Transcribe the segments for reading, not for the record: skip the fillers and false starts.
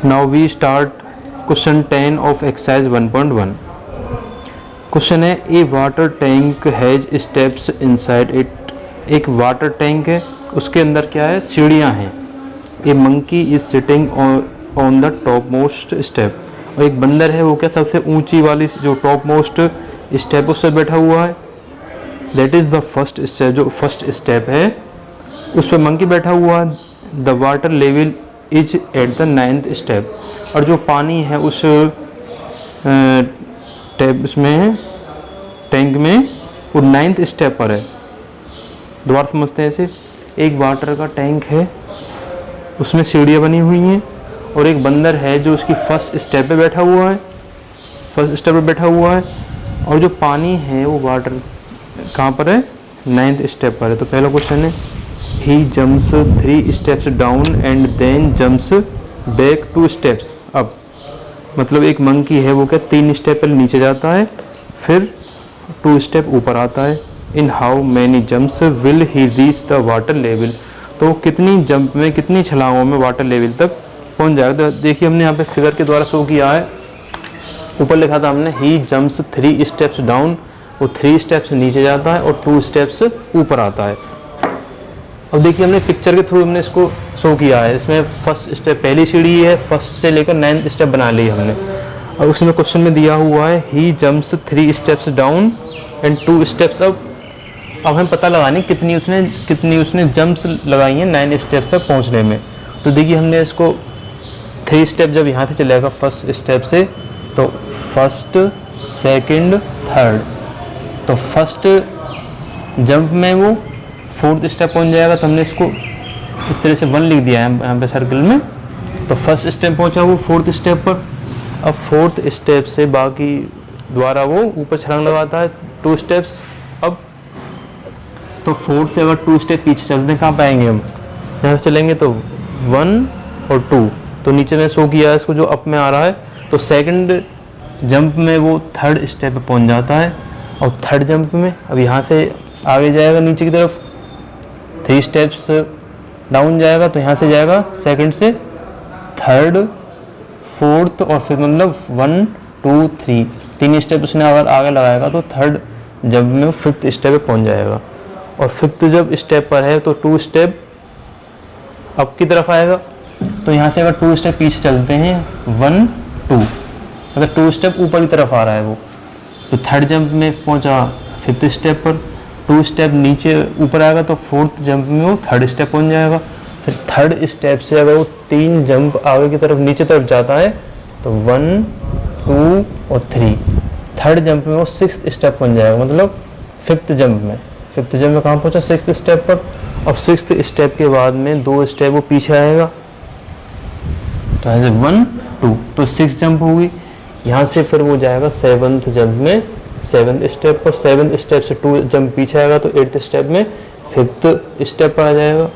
Now we start question 10 of exercise 1.1। Question है a water tank has steps inside it. एक water tank है, उसके अंदर क्या है, सीढ़ियाँ हैं। A monkey is sitting on the topmost step. और एक बंदर है, वो क्या सबसे ऊंची वाली जो टॉप मोस्ट स्टेप उस पर बैठा हुआ है। That is the first step, जो फर्स्ट स्टेप है उस पर मंकी बैठा हुआ है। The water level is at the 9th step. और जो पानी है उस इसमें टैंक में वो 9th स्टेप पर है। दोबारा समझते हैं इसे। एक वाटर का टैंक है, उसमें सीढ़ियाँ बनी हुई हैं और एक बंदर है जो उसकी फर्स्ट स्टेप पे बैठा हुआ है, फर्स्ट स्टेप पे बैठा हुआ है। और जो पानी है वो वाटर कहाँ पर है, 9th स्टेप पर है। तो पहला क्वेश्चन है he jumps 3 steps down and then jumps back 2 steps up. मतलब एक मंकी है, वो क्या 3 स्टेप पहले नीचे जाता है, फिर 2 स्टेप ऊपर आता है। In how many jumps will he reach the water level. तो कितनी जंप में, कितनी छलांगों में वाटर लेवल तक पहुंच जाएगा। तो देखिए हमने यहाँ पे फिगर के द्वारा शो किया है। ऊपर लिखा था हमने ही जंप्स 3 स्टेप्स डाउन, वो 3 स्टेप्स नीचे जाता है और 2 स्टेप्स ऊपर आता है। अब देखिए हमने पिक्चर के थ्रू हमने इसको शो किया है। इसमें फर्स्ट स्टेप पहली सीढ़ी है, फर्स्ट से लेकर 9th स्टेप बना ली हमने। और उसमें क्वेश्चन में दिया हुआ है he jumps 3 steps down and 2 steps up. अब हमें पता लगानी कितनी उसने जंप्स लगाई हैं 9 स्टेप तक पहुंचने में। तो देखिए हमने इसको 3 स्टेप जब यहाँ से चलेगा फर्स्ट स्टेप से, तो फर्स्ट, सेकंड, थर्ड। तो फर्स्ट जंप में वो 4th स्टेप पहुंच जाएगा। तो हमने इसको इस तरह से 1 लिख दिया है यहाँ पे सर्कल में। तो फर्स्ट स्टेप पहुंचा वो 4th स्टेप पर। अब 4th स्टेप से बाकी द्वारा वो ऊपर छलांग लगाता है 2 स्टेप्स। अब तो 4th से अगर 2 स्टेप पीछे चलते हैं, कहाँ पाएंगे हम, यहाँ से चलेंगे तो 1 और 2। तो नीचे में शो किया है इसको जो अप में आ रहा है। तो सेकंड जंप में वो 3rd स्टेप पे पहुंच जाता है। और 3rd जंप में अब यहाँ से आगे जाएगा नीचे की तरफ, 3 स्टेप्स डाउन जाएगा। तो यहाँ से जाएगा सेकंड से 3rd, 4th और फिर मतलब 1, 2, 3 3 स्टेप उसने अगर आगे लगाएगा तो 3rd जंप में 5th स्टेप पे पहुंच जाएगा। और 5th जब स्टेप पर है तो 2 स्टेप अप की तरफ आएगा। तो यहाँ से अगर 2 स्टेप पीछे चलते हैं 1, 2, अगर 2 स्टेप ऊपर की तरफ आ रहा है वो, तो 3rd जंप में पहुँचा 5th स्टेप पर। 2 स्टेप नीचे ऊपर आएगा तो 4th जंप में वो 3rd स्टेप पहुँच जाएगा। फिर 3rd स्टेप से अगर वो 3 जंप आगे की तरफ नीचे तरफ जाता है तो 1, 2 और 3। 3rd जंप में वो 6th स्टेप पहुँच जाएगा, मतलब 5th जंप में। 5th जंप में कहाँ पहुँचा, 6th स्टेप पर। अब 6th स्टेप के बाद में 2 स्टेप वो पीछे आएगा। तो ऐसे 1, 2 तो 6 जंप होगी। यहाँ से फिर वो जाएगा 7th जंप में 7th स्टेप पर। 7th स्टेप से 2 जंप पीछे आएगा तो 8th स्टेप में 5th स्टेप पर आ जाएगा।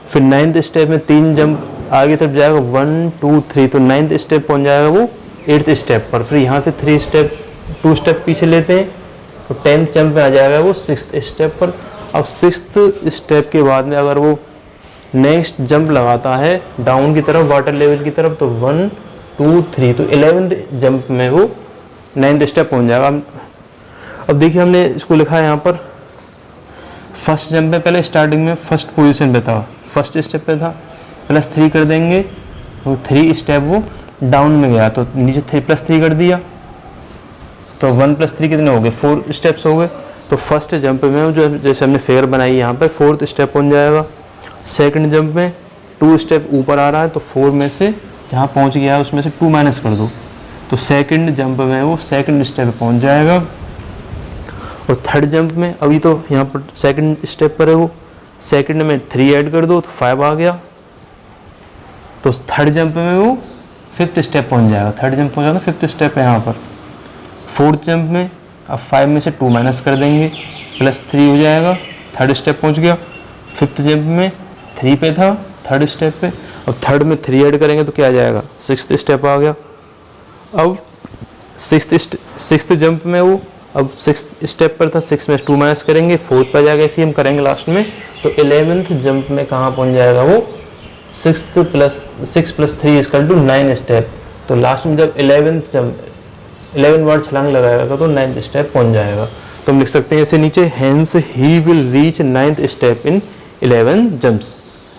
फिर 9th स्टेप में 3 जंप आगे तरफ जाएगा 1, 2, 3। तो 9th स्टेप पहुँच जाएगा वो 8th स्टेप पर। फिर यहाँ से 2 स्टेप पीछे लेते हैं तो 10th जंप में आ जाएगा वो 6th स्टेप पर। अब 6th स्टेप के बाद में अगर वो नेक्स्ट जंप लगाता है डाउन की तरफ, वाटर लेवल की तरफ, तो 1, 2, 3 तो 11th जंप में वो 9th स्टेप पहुंच जाएगा। अब देखिए हमने इसको लिखा है यहाँ पर, फर्स्ट जंप में पहले स्टार्टिंग में फर्स्ट पोजीशन पे था, फर्स्ट स्टेप पे था, +3 कर देंगे वो 3 स्टेप वो डाउन में गया तो नीचे +3 कर दिया। तो 1 + 3 कितने हो गए, 4 स्टेप्स हो गए। तो फर्स्ट जंप में जो जैसे हमने फिगर बनाई यहाँ पर 4th स्टेप पहुँच जाएगा। सेकंड जंप में 2 स्टेप ऊपर आ रहा है तो 4 में से जहाँ पहुँच गया है उसमें से 2 माइनस कर दो। तो सेकंड जंप में वो 2nd स्टेप पे पहुँच जाएगा। और 3rd जंप में अभी तो यहाँ पर 2nd स्टेप पर है वो, सेकंड में 3 ऐड कर दो तो 5 आ गया। तो 3rd जंप में वो 5th स्टेप पहुँच जाएगा। 3rd जंप पहुँचा तो 5th स्टेप है यहाँ पर। 4th जंप में अब 5 में से 2 माइनस कर देंगे, +3 हो जाएगा, 3rd स्टेप पहुँच गया। 5th जंप में 3 पे था 3rd स्टेप पे, और 3rd में 3 ऐड करेंगे तो क्या आ जाएगा, 6th स्टेप आ गया। अब 6th जंप में वो अब 6th स्टेप पर था, 6 में 2 माइनस करेंगे, 4th पर जाएगा, इसी हम करेंगे लास्ट में। तो 11th जंप में कहाँ पहुँच जाएगा वो, 6 + 3 = 9 स्टेप। तो लास्ट में जब 11 बार छलांग लगाएगा तो 9th स्टेप पहुंच जाएगा। तो हम लिख सकते हैं ऐसे नीचे, hence he will reach 9th step in 11 jumps.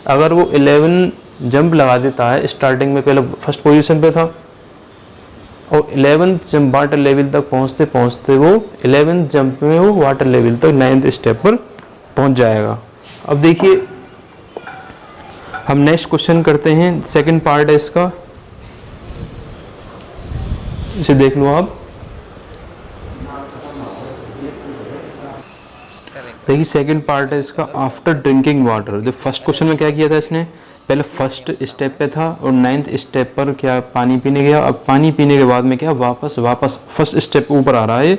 अगर वो 11 जंप लगा देता है, स्टार्टिंग में पहले फर्स्ट पोजीशन पे था और 11th जंप वाटर लेवल तक पहुंचते पहुंचते वो 11th जंप में वो वाटर लेवल तक 9th स्टेप पर पहुंच जाएगा। अब देखिए हम नेक्स्ट क्वेश्चन करते हैं, सेकंड पार्ट है इसका, इसे देख लो आप। देखिए सेकंड पार्ट है इसका, आफ्टर ड्रिंकिंग वाटर। जो फर्स्ट क्वेश्चन में क्या किया था इसने, पहले फर्स्ट स्टेप पे था और 9th स्टेप पर क्या पानी पीने गया। अब पानी पीने के बाद में क्या वापस फर्स्ट स्टेप ऊपर आ रहा है।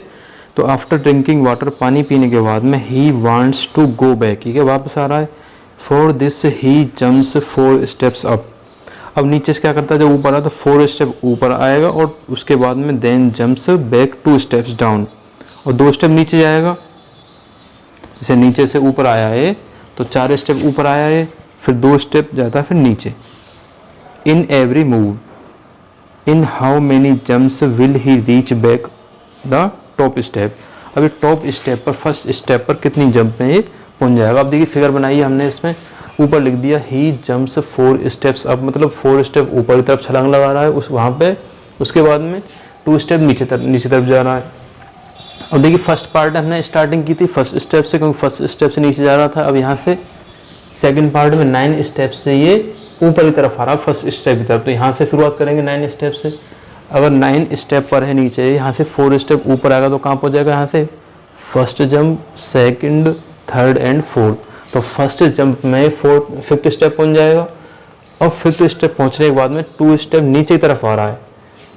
तो आफ्टर ड्रिंकिंग वाटर, पानी पीने के बाद में, he wants to go back, ठीक है, वापस आ रहा है। For this he jumps 4 steps up. अब नीचे से क्या करता है, जब ऊपर आया तो 4 स्टेप ऊपर आएगा और उसके बाद में then jumps back 2 steps down, और 2 स्टेप नीचे जाएगा। जैसे नीचे से ऊपर आया है तो 4 स्टेप ऊपर आया है, फिर 2 स्टेप जाता है फिर नीचे। In every move, in how many jumps will he reach back the top step. अभी टॉप स्टेप पर, फर्स्ट स्टेप पर कितनी जंप में ये पहुंच जाएगा। अब देखिए फिगर बनाई है हमने, इसमें ऊपर लिख दिया ही जंप्स 4 स्टेप्स अप, मतलब 4 स्टेप ऊपर की तरफ छलांग लगा रहा है उस वहाँ पे, उसके बाद में 2 स्टेप नीचे तरफ जा रहा है। और देखिए फर्स्ट पार्ट हमने स्टार्टिंग की थी फर्स्ट स्टेप से, क्योंकि फर्स्ट स्टेप से नीचे जा रहा था। अब यहाँ से सेकंड पार्ट में 9 स्टेप से ये ऊपर की तरफ आ रहा है फर्स्ट स्टेप की तरफ। तो यहाँ से शुरुआत करेंगे 9 स्टेप से। अगर 9 स्टेप पर है नीचे, यहाँ से 4 स्टेप ऊपर आएगा तो कहाँ पहुँच जाएगा, यहाँ से first jump, second, third and fourth. तो फर्स्ट जंप में 5th स्टेप पहुँच जाएगा और 5th स्टेप पहुँचने के बाद में 2 स्टेप नीचे की तरफ आ रहा है,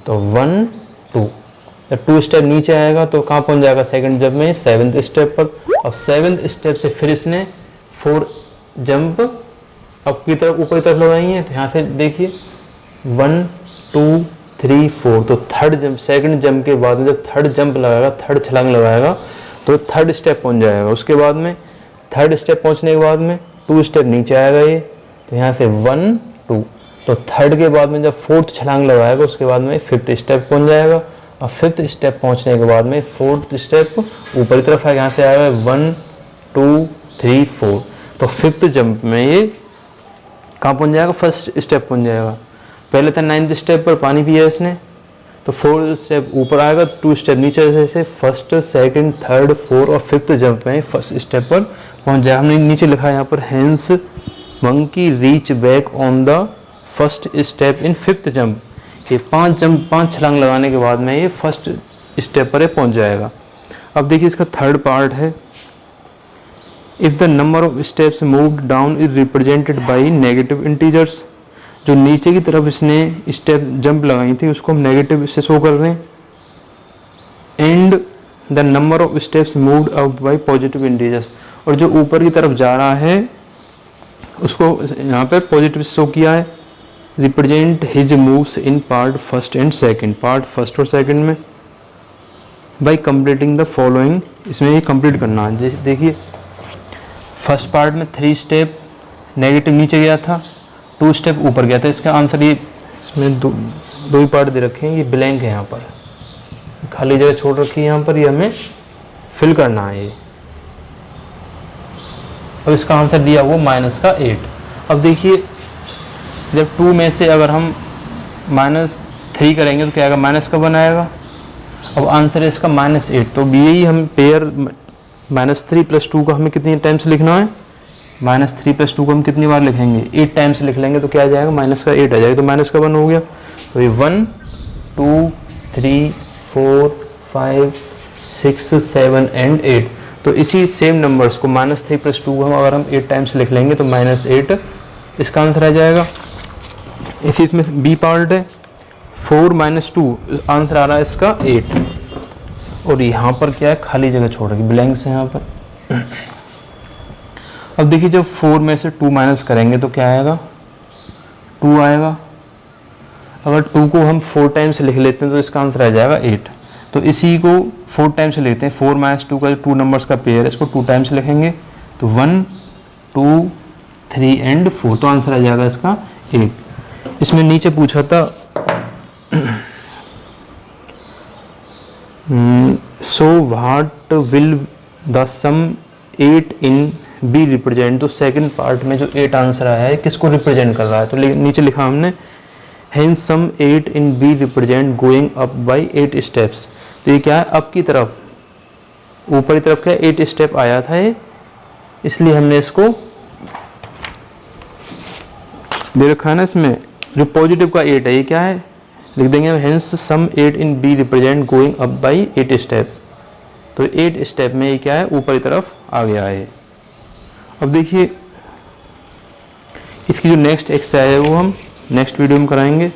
तो 1 2। जब 2 स्टेप नीचे आएगा तो कहाँ पहुँच जाएगा, सेकंड जंप में 7th स्टेप पर। अब 7th स्टेप से फिर इसने 4 जंप अब की तरफ ऊपर की तरफ लगाई है। तो यहाँ से देखिए 1 2 3 4, तो थर्ड जंप, सेकंड जंप के बाद में जब थर्ड जंप लगाएगा, थर्ड छलांग लगाएगा तो थर्ड स्टेप पहुँच जाएगा। उसके बाद में थर्ड स्टेप पहुँचने के बाद में 2 स्टेप नीचे आएगा ये, तो यहाँ से 1 2, तो थर्ड के बाद में जब 4th छलांग लगाएगा उसके बाद में 5th स्टेप पहुँच जाएगा। और 5th स्टेप पहुँचने के बाद में 4th स्टेप ऊपर की तरफ आएगा, यहाँ से आएगा 1 2 3 4, तो 5th जंप में ये कहाँ पहुँच जाएगा, फर्स्ट स्टेप पहुँच जाएगा। पहले था 9th स्टेप पर पानी पिया इसने, तो 4th स्टेप ऊपर आएगा, 2 स्टेप नीचे, जैसे फर्स्ट, सेकंड, थर्ड, 4th और 5th जंप में फर्स्ट स्टेप पर पहुँच जाएगा। हमने नीचे लिखा है यहाँ पर, hence monkey reach back on the first step in 5th jump. ये 5 छलांग लगाने के बाद में ये फर्स्ट स्टेप पर पहुँच जाएगा। अब देखिए इसका थर्ड पार्ट है, if the number of steps moved down is represented by negative integers. जो नीचे की तरफ इसने स्टेप जंप लगाई थी उसको हम नेगेटिव से शो कर रहे हैं। And the number of steps moved up by positive integers, और जो ऊपर की तरफ जा रहा है उसको यहाँ पे पॉजिटिव शो किया है। Represent his moves in part first and second, part first और सेकंड में बाई कंप्लीटिंग द फॉलोइंग। इसमें ये कंप्लीट करना है। जैसे देखिए फर्स्ट पार्ट में 3 स्टेप नेगेटिव नीचे गया था, 2 स्टेप ऊपर गया था। इसका आंसर ये, इसमें दो ही पार्ट दे रखे हैं, ये ब्लैंक है, यहाँ पर खाली जगह छोड़ रखी है, यहाँ पर ये हमें फिल करना है ये। अब इसका आंसर दिया हुआ -8। अब देखिए जब 2 में से अगर हम -3 करेंगे तो क्या आएगा, माइनस का 1 आएगा। अब आंसर है इसका -8, तो यही हम पेयर -3 + 2 को हमें कितनी टाइम्स लिखना है, -3 + 2 को हम कितनी बार लिखेंगे, 8 टाइम्स लिख लेंगे तो क्या आ जाएगा, -8 आ जाएगा, तो -1 हो गया। तो ये 1 2 3 4 5 6 7 एंड 8, तो इसी सेम नंबर्स को -3 + 2 को हम अगर हम 8 टाइम्स लिख लेंगे तो -8 इसका आंसर आ जाएगा। इसी इसमें बी पार्ट है, 4 - 2, आंसर आ रहा है इसका 8। और यहाँ पर क्या है, खाली जगह छोड़ रखी, ब्लैंक्स है यहाँ पर। अब देखिए जब 4 में से 2 माइनस करेंगे तो क्या आएगा, 2 आएगा। अगर 2 को हम 4 टाइम्स लिख लेते हैं तो इसका आंसर आ जाएगा 8। तो इसी को 4 टाइम्स लिखते हैं, 4 - 2 का 2 नंबर्स का पेयर है, इसको 2 टाइम्स लिखेंगे तो 1 2 3 एंड 4, तो आंसर आ जाएगा इसका 8। इसमें नीचे पूछा था so what will the sum 8 in B represent. तो सेकंड पार्ट में जो 8 आंसर आया है किसको रिप्रेजेंट कर रहा है, तो नीचे लिखा हमने hence sum 8 in B represent going up by 8 steps. तो ये क्या है, अप की तरफ, ऊपर की तरफ क्या 8 स्टेप आया था ये, इसलिए हमने इसको दे रखा है ना। इसमें जो पॉजिटिव का 8 है ये क्या है, लिख देंगे hence sum 8 in B represent going up by 8 step. तो 8 स्टेप में ये क्या है, ऊपर की तरफ आ गया है। अब देखिए इसकी जो नेक्स्ट एक्सरसाइज है वो हम नेक्स्ट वीडियो में कराएंगे।